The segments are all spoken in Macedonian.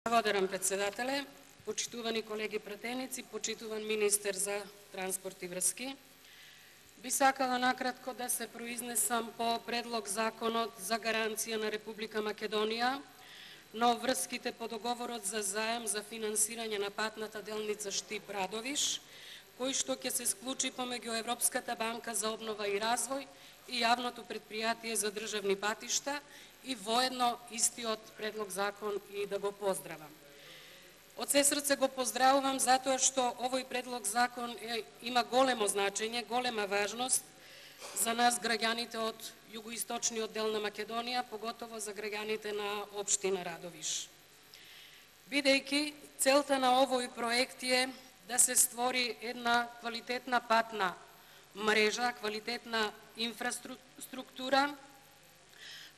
Благодарам, председателе, почитувани колеги пратеници, почитуван министер за транспорт и врски. Би сакала накратко да се произнесам по предлог законот за гаранција на Република Македонија на врските по договорот за заем за финансирање на патната делница Штип-Радовиш, кој што ќе се склучи помеѓу Европската банка за обнова и развој и Јавното предпријатие за државни патишта, и воедно истиот предлог закон и да го поздравам. Од се срце го поздравувам затоа што овој предлог закон има големо значење, голема важност за нас граѓаните од југоисточниот дел на Македонија, поготово за граѓаните на општина Радовиш. Бидејќи целта на овој проект е да се створи една квалитетна патна мрежа, квалитетна инфраструктура,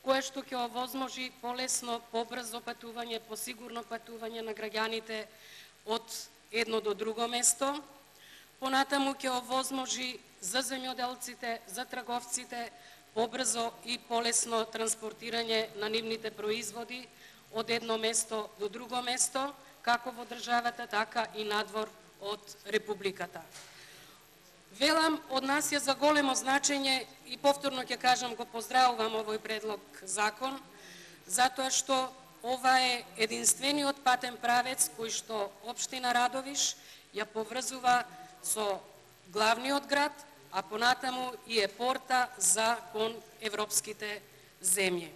кое што ќе овозможи полесно, побрзо патување, посигурно патување на граѓаните од едно до друго место. Понатаму ќе овозможи за земјоделците, за трговците, побрзо и полесно транспортирање на нивните производи од едно место до друго место, како во државата, така и надвор од Републиката. Велам, од нас е за големо значење и повторно ќе кажам, го поздравувам овој предлог закон, затоа што ова е единствениот патен правец кој што општина Радовиш ја поврзува со главниот град, а понатаму и е порта за кон европските земји.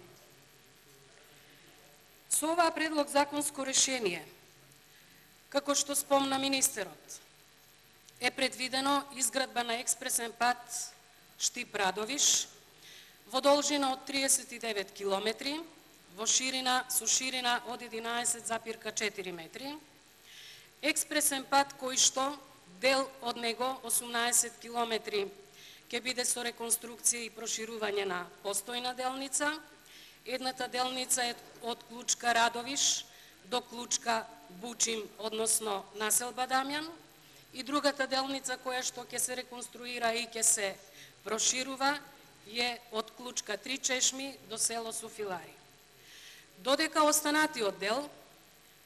Со оваа предлог законско решение, како што спомна министерот, е предвидено изградба на експресен пат Штип-Радовиш во должина од 39 километри, со ширина од 11,4 метри. Експресен пат кој што дел од него 18 километри ќе биде со реконструкција и проширување на постојна делница. Едната делница е од Клучка Радовиш до Клучка Бучим, односно населба Дамјан, и другата делница која што ќе се реконструира и ќе се проширува е од Клучка Три Чешми до село Суфилари. Додека останатиот дел,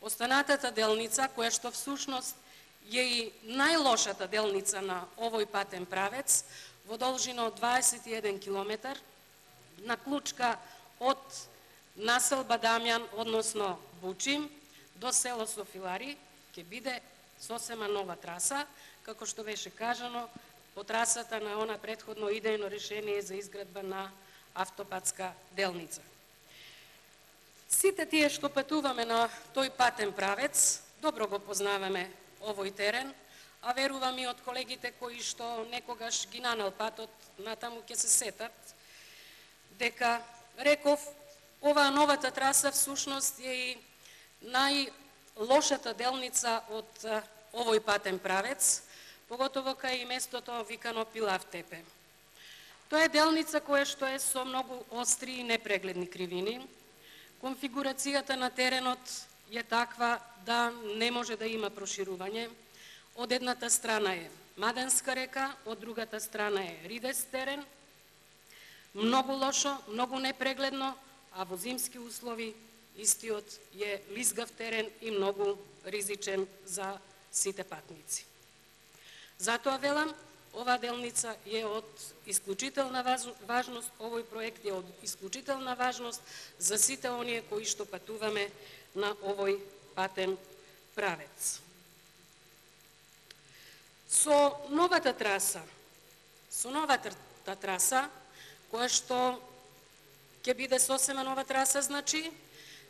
останатата делница, која што всушност е и најлошата делница на овој патен правец, во должина од 21 километар, на Клучка од населба Дамјан, односно Бучим, до село Софилари, ќе биде сосема нова траса, како што беше кажано, по трасата на она претходно идејно решение за изградба на автопатска делница. Сите тие што патуваме на тој патен правец, добро го познаваме овој терен, а верувам и од колегите кои што некогаш ги нанел патот, натаму ќе се сетат, дека, реков, оваа новата траса всушност е и најлошата делница од овој патен правец, поготово кај и местото викано Пилавтепе. Тоа е делница која што е со многу остри и непрегледни кривини. Конфигурацијата на теренот е таква да не може да има проширување. Од едната страна е Маденска река, од другата страна е Ридес терен. Многу лошо, многу непрегледно, а во зимски услови истиот е лизгав терен и многу ризичен за сите патници. Затоа велам, оваа делница е од исклучителна важност, овој проект е од исклучителна важност за сите оние кои што патуваме на овој патен правец. Со новата траса, која што ќе биде сосема нова траса, значи,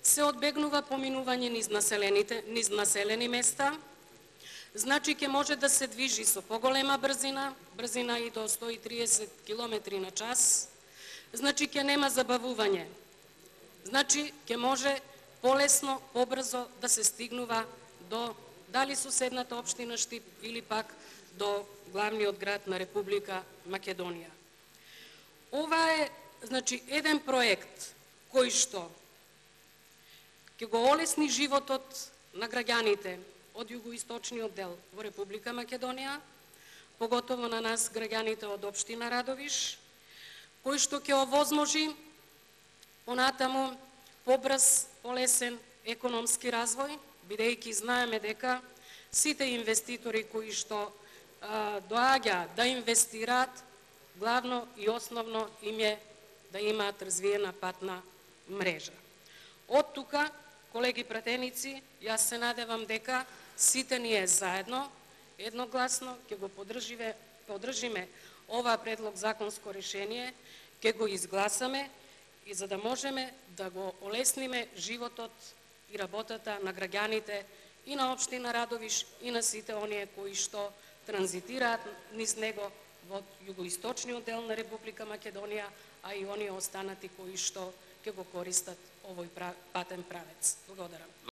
се одбегнува поминување низ населени места, значи ќе може да се движи со поголема брзина и до 130 км на час, значи ќе нема забавување, значи ќе може полесно, побрзо да се стигнува до дали соседната општина Штип или пак до главниот град на Република Македонија. Ова е, значи, еден проект кој што ќе го олесни животот на граѓаните од југоисточниот дел во Република Македонија, поготово на нас граѓаните од општина Радовиш, кој што ќе овозможи понатаму побрз, полесен економски развој, бидејќи знаеме дека сите инвеститори кои што доаѓаат да инвестираат, главно и основно им е да имаат развиена патна мрежа. Од тука, колеги пратеници, јас се надевам дека сите ние заедно, едногласно, ќе го поддржиме ова предлог законско решение, ќе го изгласаме и за да можеме да го олесниме животот и работата на граѓаните и на општина Радовиш и на сите оние кои што транзитираат низ него во југоисточниот дел на Република Македонија, а и оние останати кои што ќе го користат овој патен правец. Благодарам.